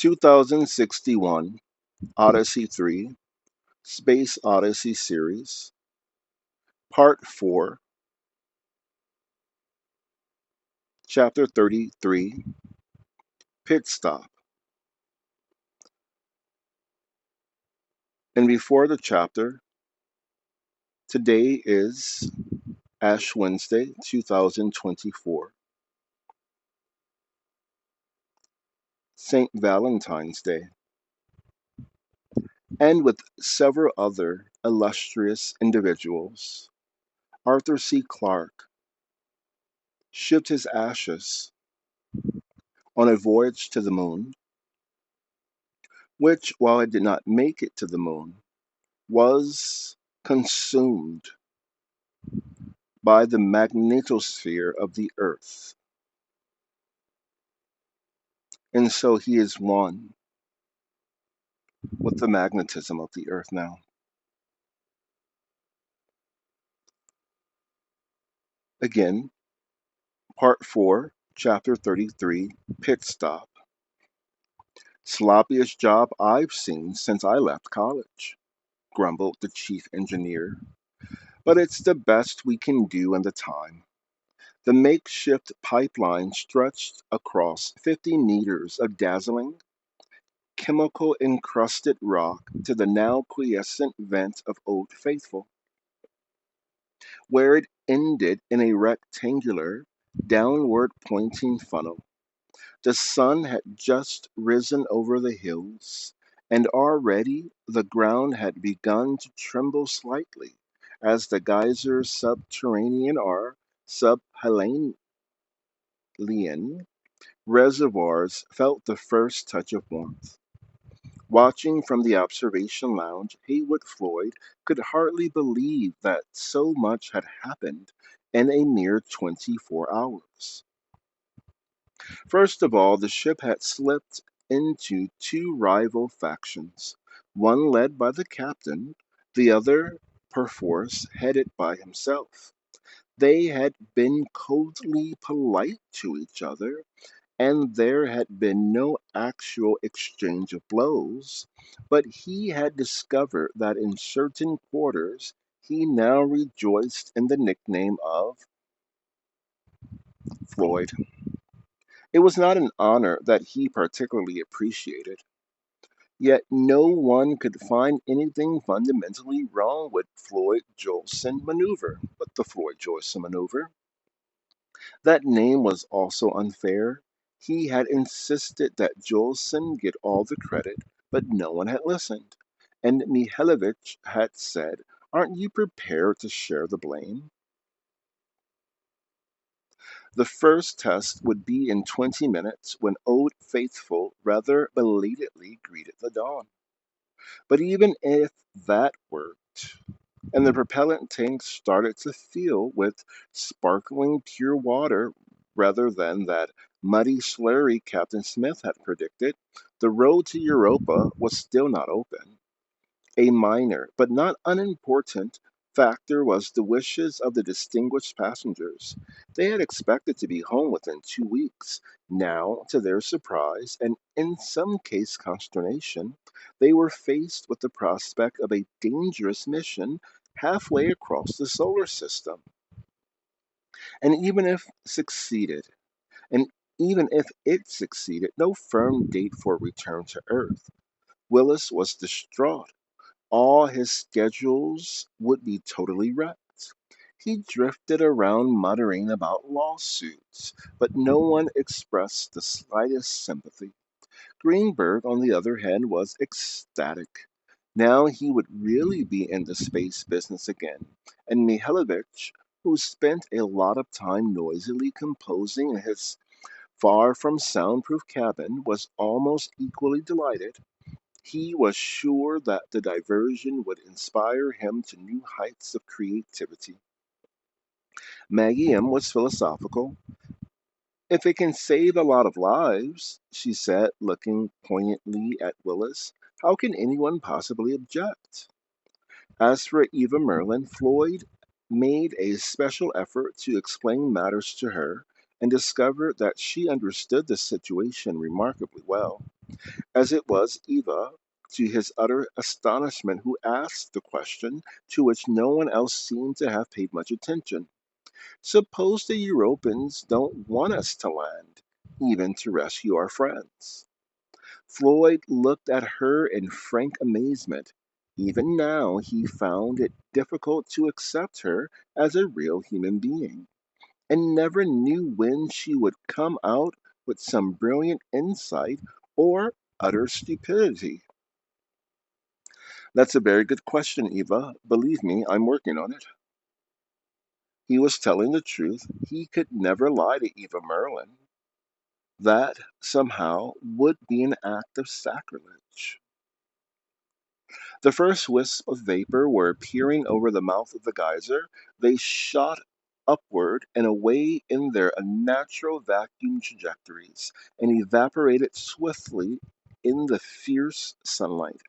2061 Odyssey 3 Space Odyssey Series, Part 4, Chapter 33, Pit Stop. And before the chapter, today is Ash Wednesday 2024, St. Valentine's Day, and with several other illustrious individuals, Arthur C. Clarke shipped his ashes on a voyage to the moon, which, while it did not make it to the moon, was consumed by the magnetosphere of the Earth. And so he is one with the magnetism of the Earth now. Again, Part 4, Chapter 33, Pit Stop. Sloppiest job I've seen since I left college, grumbled the chief engineer. But it's the best we can do in the time. The makeshift pipeline stretched across 50 meters of dazzling, chemical encrusted rock to the now quiescent vent of Old Faithful, where it ended in a rectangular, downward pointing funnel. The sun had just risen over the hills, and already the ground had begun to tremble slightly as the geyser's subterranean or subhelian reservoirs felt the first touch of warmth. Watching from the observation lounge, Haywood Floyd could hardly believe that so much had happened in a mere 24 hours. First of all, the ship had slipped into two rival factions, one led by the captain, the other, perforce, headed by himself. They had been coldly polite to each other, and there had been no actual exchange of blows, but he had discovered that in certain quarters he now rejoiced in the nickname of Floyd. It was not an honor that he particularly appreciated, yet no one could find anything fundamentally wrong with Floyd Jolson maneuver, but the Floyd Jolson maneuver. That name was also unfair. He had insisted that Jolson get all the credit, but no one had listened. And Mihailovich had said, "Aren't you prepared to share the blame?" The first test would be in 20 minutes when Old Faithful rather belatedly greeted the dawn. But even if that worked, and the propellant tanks started to fill with sparkling pure water rather than that muddy slurry Captain Smith had predicted, the road to Europa was still not open. A minor, but not unimportant, factor was the wishes of the distinguished passengers. They had expected to be home within 2 weeks. Now, to their surprise, and in some case consternation, they were faced with the prospect of a dangerous mission halfway across the solar system. And and even if it succeeded, no firm date for return to Earth. Willis was distraught. All his schedules would be totally wrecked. He drifted around muttering about lawsuits, but no one expressed the slightest sympathy. Greenberg, on the other hand, was ecstatic. Now he would really be in the space business again, and Mihailovich, who spent a lot of time noisily composing in his far from soundproof cabin, was almost equally delighted. He was sure that the diversion would inspire him to new heights of creativity. Maggie M. was philosophical. "If it can save a lot of lives," she said, looking poignantly at Willis, "how can anyone possibly object?" As for Eva Merlin, Floyd made a special effort to explain matters to her, and discovered that she understood the situation remarkably well, as it was Eva, to his utter astonishment, who asked the question to which no one else seemed to have paid much attention. Suppose the Europeans don't want us to land, even to rescue our friends. Floyd looked at her in frank amazement. Even now, he found it difficult to accept her as a real human being, and never knew when she would come out with some brilliant insight or utter stupidity. That's a very good question, Eva. Believe me, I'm working on it. He was telling the truth. He could never lie to Eva Merlin. That, somehow, would be an act of sacrilege. The first wisps of vapor were appearing over the mouth of the geyser. They shot upward and away in their unnatural vacuum trajectories and evaporated swiftly in the fierce sunlight.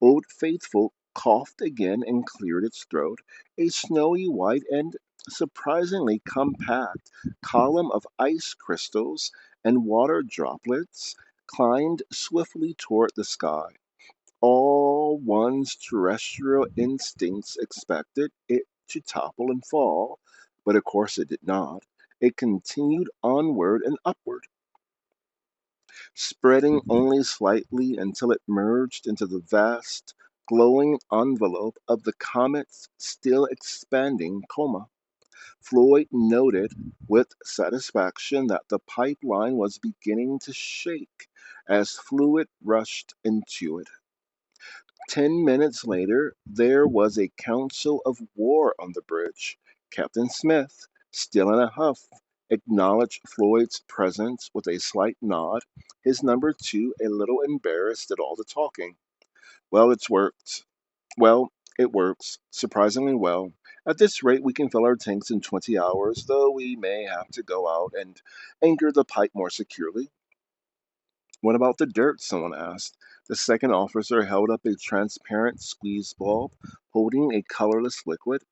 Old Faithful coughed again and cleared its throat. A snowy white and surprisingly compact column of ice crystals and water droplets climbed swiftly toward the sky. All one's terrestrial instincts expected it to topple and fall, but of course it did not. It continued onward and upward, spreading only slightly until it merged into the vast, glowing envelope of the comet's still expanding coma. Floyd noted with satisfaction that the pipeline was beginning to shake as fluid rushed into it. 10 minutes later, there was a council of war on the bridge. Captain Smith, still in a huff, acknowledged Floyd's presence with a slight nod, his number two a little embarrassed at all the talking. Well, it's worked. Well, it works surprisingly well. At this rate, we can fill our tanks in 20 hours, though we may have to go out and anchor the pipe more securely. What about the dirt? Someone asked. The second officer held up a transparent squeeze bulb holding a colorless liquid.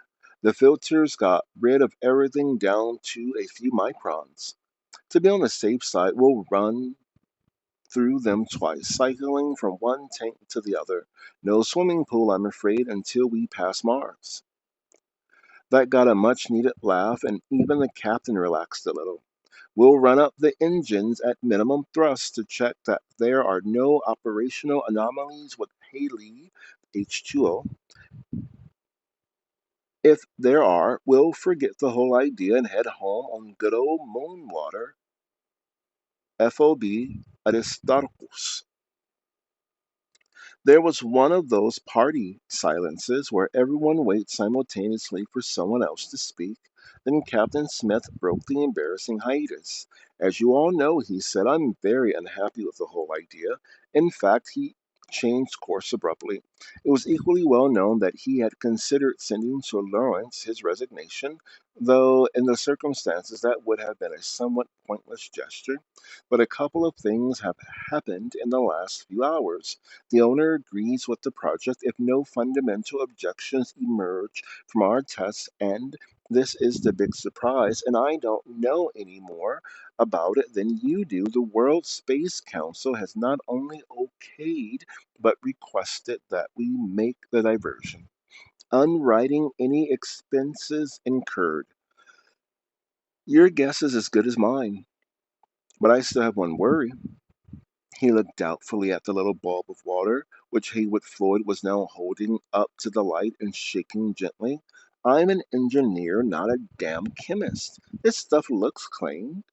The filters got rid of everything down to a few microns. To be on the safe side, we'll run through them twice, cycling from one tank to the other. No swimming pool, I'm afraid, until we pass Mars. That got a much needed laugh, and even the captain relaxed a little. We'll run up the engines at minimum thrust to check that there are no operational anomalies with Haley H2O. If there are, we'll forget the whole idea and head home on good old moon water. FOB Aristarchus. There was one of those party silences where everyone waits simultaneously for someone else to speak. Then Captain Smith broke the embarrassing hiatus. As you all know, he said, I'm very unhappy with the whole idea. In fact, he changed course abruptly. It was equally well known that he had considered sending to Lawrence his resignation, though in the circumstances that would have been a somewhat pointless gesture. But a couple of things have happened in the last few hours. The owner agrees with the project if no fundamental objections emerge from our tests, and this is the big surprise, and I don't know any more about it than you do. The World Space Council has not only okayed but requested that we make the diversion, unwriting any expenses incurred. Your guess is as good as mine, but I still have one worry. He looked doubtfully at the little bulb of water, which Haywood Floyd was now holding up to the light and shaking gently. I'm an engineer, not a damn chemist. This stuff looks clean,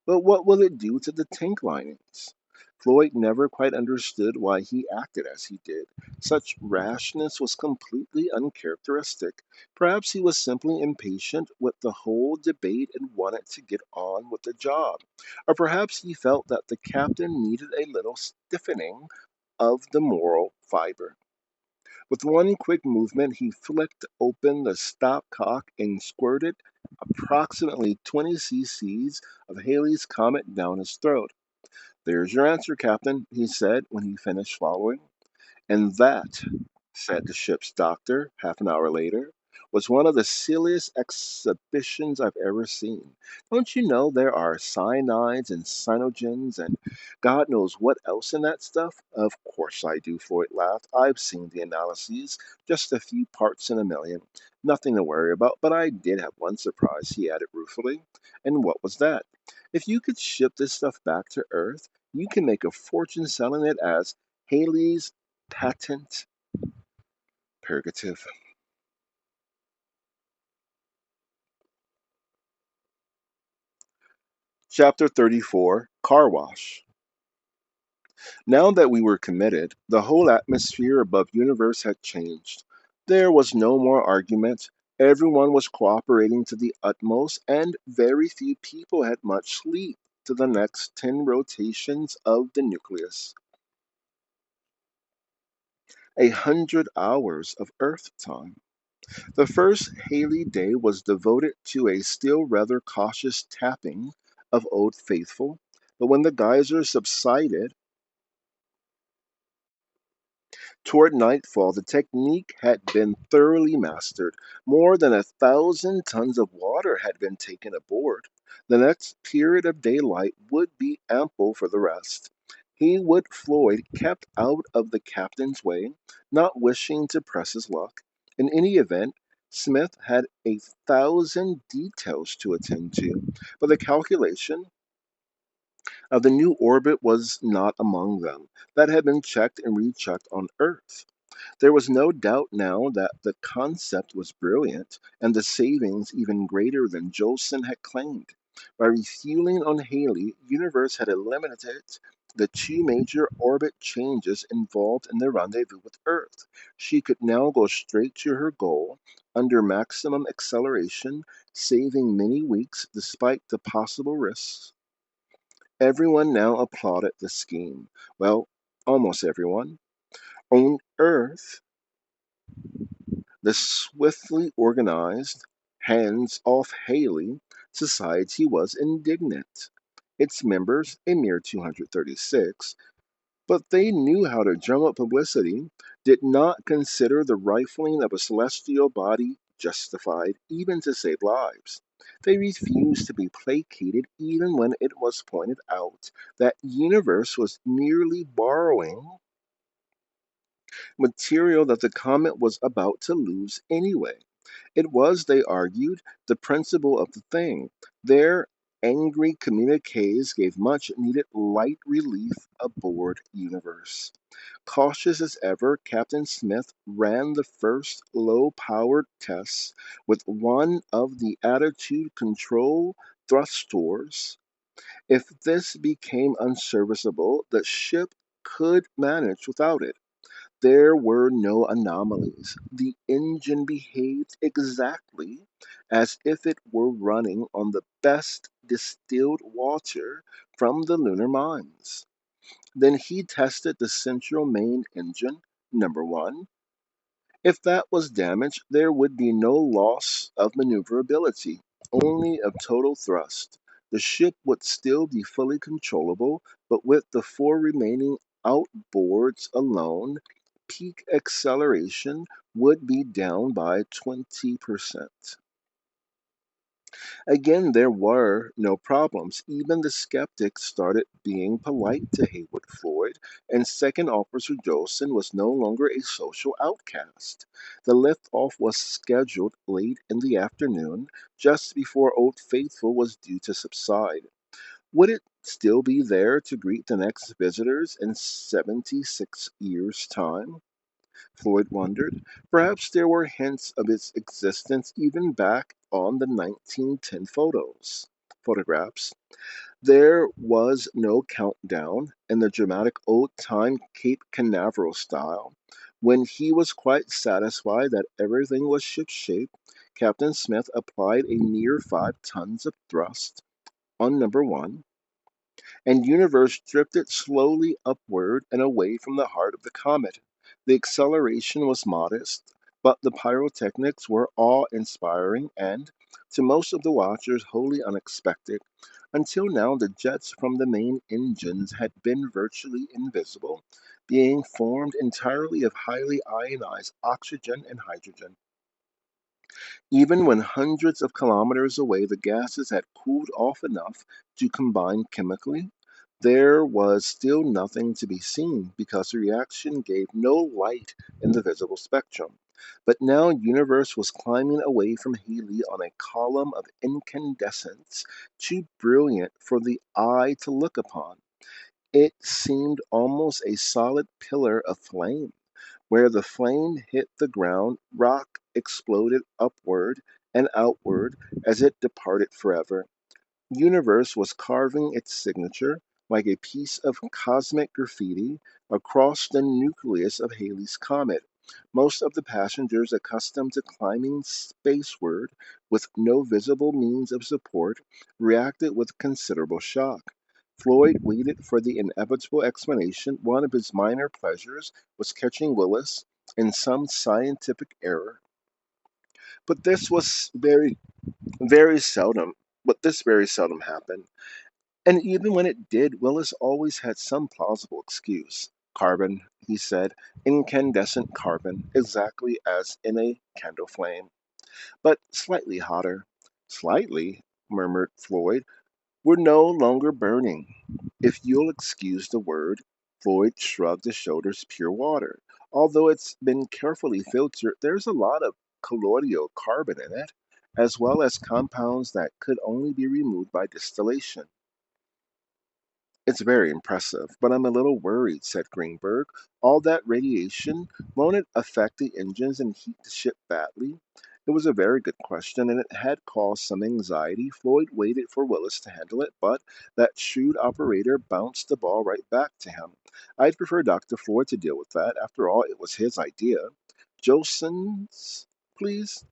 but what will it do to the tank linings? Floyd never quite understood why he acted as he did. Such rashness was completely uncharacteristic. Perhaps he was simply impatient with the whole debate and wanted to get on with the job. Or perhaps he felt that the captain needed a little stiffening of the moral fiber. With one quick movement, he flicked open the stopcock and squirted approximately 20 cc's of Haley's Comet down his throat. There's your answer, Captain, he said when he finished swallowing. And that, said the ship's doctor half an hour later, was one of the silliest exhibitions I've ever seen. Don't you know there are cyanides and cyanogens and God knows what else in that stuff? Of course I do, Floyd laughed. I've seen the analyses, just a few parts in a million. Nothing to worry about, but I did have one surprise, he added ruefully. And what was that? If you could ship this stuff back to Earth, you can make a fortune selling it as Haley's patent purgative. Chapter 34 Car Wash. Now that we were committed, the whole atmosphere above universe had changed. There was no more argument. Everyone was cooperating to the utmost, and very few people had much sleep to the next 10 rotations of the nucleus. 100 hours of Earth time. The first Haley day was devoted to a still rather cautious tapping of Old Faithful, but when the geyser subsided, toward nightfall, the technique had been thoroughly mastered. More than 1,000 tons of water had been taken aboard. The next period of daylight would be ample for the rest. Heywood Floyd kept out of the captain's way, not wishing to press his luck. In any event, Smith had 1,000 details to attend to, but the calculation of the new orbit was not among them. That had been checked and rechecked on Earth. There was no doubt now that the concept was brilliant, and the savings even greater than Jolson had claimed. By refueling on Halley, Universe had eliminated the two major orbit changes involved in the rendezvous with Earth. She could now go straight to her goal under maximum acceleration, saving many weeks despite the possible risks. Everyone now applauded the scheme. Well, almost everyone. On Earth, the swiftly organized, hands off Haley society was indignant. Its members, a mere 236, but they knew how to drum up publicity, did not consider the rifling of a celestial body justified, even to save lives. They refused to be placated even when it was pointed out that universe was merely borrowing material that the comet was about to lose anyway. It was, they argued, the principle of the thing. Their angry communiques gave much needed light relief aboard Universe. Cautious as ever, Captain Smith ran the first low powered tests with one of the attitude control thrusters. If this became unserviceable, the ship could manage without it. There were no anomalies. The engine behaved exactly as if it were running on the best distilled water from the lunar mines. Then he tested the central main engine, number one. If that was damaged, there would be no loss of maneuverability, only of total thrust. The ship would still be fully controllable, but with the four remaining outboards alone, peak acceleration would be down by 20%. Again, there were no problems. Even the skeptics started being polite to Haywood Floyd, and Second Officer Jolson was no longer a social outcast. The lift-off was scheduled late in the afternoon, just before Old Faithful was due to subside. Would it still be there to greet the next visitors in 76 years' time? Floyd wondered. Perhaps there were hints of its existence even back on the 1910 photographs. There was no countdown in the dramatic old-time Cape Canaveral style. When he was quite satisfied that everything was shipshape, Captain Smith applied a mere 5 tons of thrust on number one, and Universe drifted slowly upward and away from the heart of the comet. The acceleration was modest, but the pyrotechnics were awe-inspiring and, to most of the watchers, wholly unexpected. Until now, the jets from the main engines had been virtually invisible, being formed entirely of highly ionized oxygen and hydrogen. Even when hundreds of kilometers away the gases had cooled off enough to combine chemically, there was still nothing to be seen because the reaction gave no light in the visible spectrum. But now universe was climbing away from Halley on a column of incandescence too brilliant for the eye to look upon. It seemed almost a solid pillar of flame. Where the flame hit the ground, rock exploded upward and outward as it departed forever. Universe was carving its signature like a piece of cosmic graffiti across the nucleus of Halley's Comet. Most of the passengers, accustomed to climbing spaceward with no visible means of support, reacted with considerable shock. Floyd waited for the inevitable explanation. One of his minor pleasures was catching Willis in some scientific error. But this was very seldom. But this very seldom happened. And even when it did, Willis always had some plausible excuse. Carbon, he said, incandescent carbon, exactly as in a candle flame, but slightly hotter. Slightly, murmured Floyd. We're no longer burning. If you'll excuse the word, Floyd shrugged his shoulders, pure water. Although it's been carefully filtered, there's a lot of colloidal carbon in it, as well as compounds that could only be removed by distillation. It's very impressive, but I'm a little worried, said Greenberg. All that radiation, won't it affect the engines and heat the ship badly? It was a very good question, and it had caused some anxiety. Floyd waited for Willis to handle it, but that shrewd operator bounced the ball right back to him. I'd prefer Dr. Floyd to deal with that. After all, it was his idea. Jolson's, please?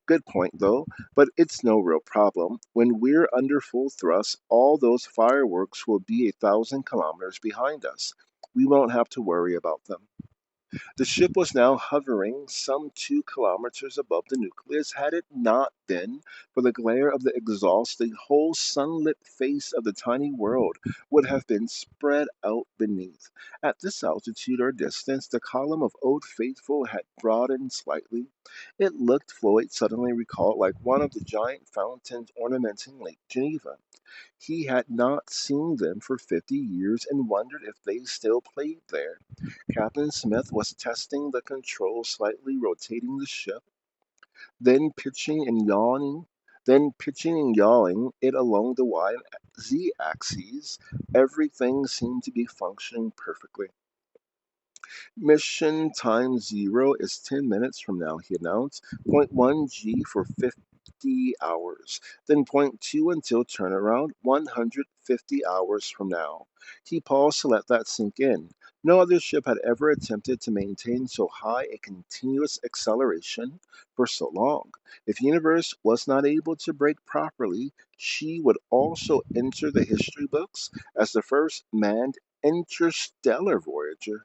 Good point, though, but it's no real problem. When we're under full thrust, all those fireworks will be 1,000 kilometers behind us. We won't have to worry about them. The ship was now hovering some 2 kilometers above the nucleus. Had it not been for the glare of the exhaust, the whole sunlit face of the tiny world would have been spread out beneath. At this altitude or distance, the column of Old Faithful had broadened slightly. It looked, Floyd suddenly recalled, like one of the giant fountains ornamenting Lake Geneva. He had not seen them for 50 years and wondered if they still played there. Captain Smith was testing the controls, slightly rotating the ship, then pitching and yawing, then pitching and yawing it along the Y and Z axes. Everything seemed to be functioning perfectly. Mission time zero is 10 minutes from now, he announced. Point 1 G for 50 hours. Then point 2 until turnaround, 150 hours from now. He paused to let that sink in. No other ship had ever attempted to maintain so high a continuous acceleration for so long. If Universe was not able to brake properly, she would also enter the history books as the first manned interstellar voyager.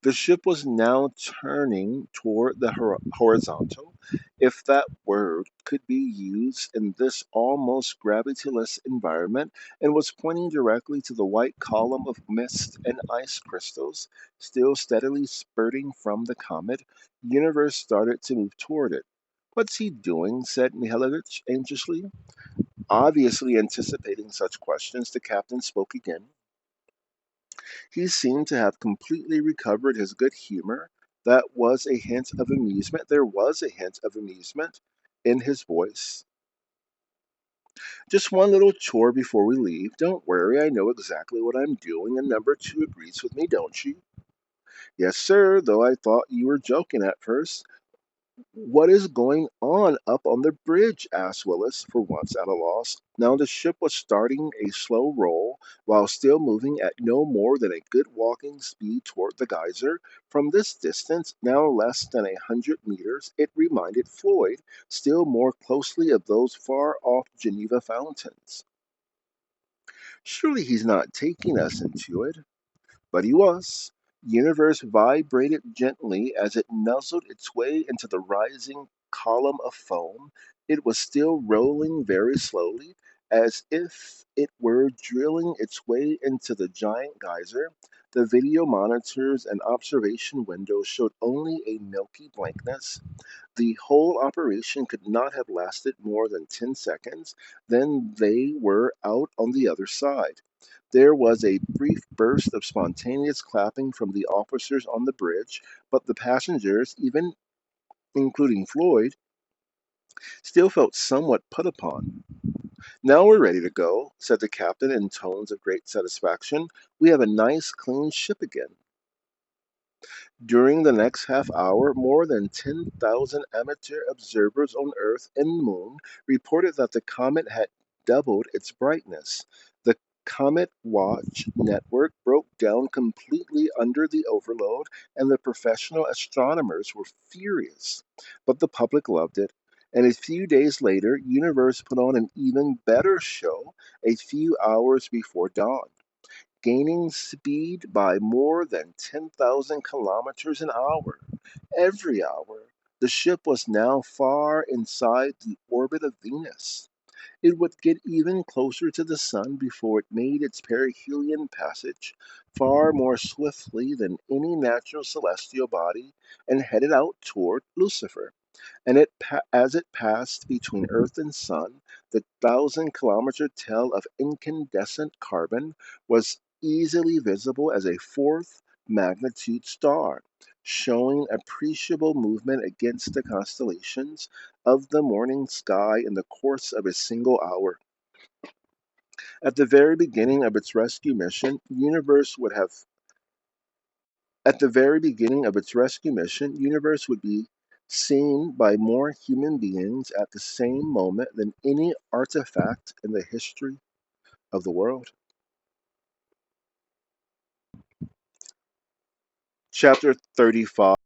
The ship was now turning toward the horizontal, if that word could be used in this almost gravityless environment, and was pointing directly to the white column of mist and ice crystals still steadily spurting from the comet. Universe started to move toward it. What's he doing? Said Mihailovich anxiously. Obviously anticipating such questions, the captain spoke again. He seemed to have completely recovered his good humor. That was a hint of amusement. There was a hint of amusement in his voice. Just one little chore before we leave. Don't worry, I know exactly what I'm doing, and number two agrees with me, don't you? Yes, sir, though I thought you were joking at first. What is going on up on the bridge? Asked Willis, for once at a loss. Now the ship was starting a slow roll, while still moving at no more than a good walking speed toward the geyser. From this distance, now less than 100 meters, it reminded Floyd still more closely of those far off Geneva fountains. Surely he's not taking us into it. But he was. The universe vibrated gently as it nuzzled its way into the rising column of foam. It was still rolling very slowly, As if it were drilling its way into the giant geyser, the video monitors and observation windows showed only a milky blankness. The whole operation could not have lasted more than 10 seconds, then they were out on the other side. There was a brief burst of spontaneous clapping from the officers on the bridge, but the passengers, even including Floyd, still felt somewhat put upon. "Now we're ready to go," said the captain in tones of great satisfaction. "We have a nice clean ship again." During the next half hour, more than 10,000 amateur observers on Earth and Moon reported that the comet had doubled its brightness. The Comet Watch network broke down completely under the overload, and the professional astronomers were furious. But the public loved it. And a few days later, Universe put on an even better show a few hours before dawn. Gaining speed by more than 10,000 kilometers an hour every hour, the ship was now far inside the orbit of Venus. It would get even closer to the sun before it made its perihelion passage, far more swiftly than any natural celestial body, and headed out toward Lucifer. And as it passed between Earth and Sun, the 1,000-kilometer tail of incandescent carbon was easily visible as a fourth magnitude star, showing appreciable movement against the constellations of the morning sky in the course of a single hour. At the very beginning of its rescue mission, Universe would be seen by more human beings at the same moment than any artifact in the history of the world. Chapter 35.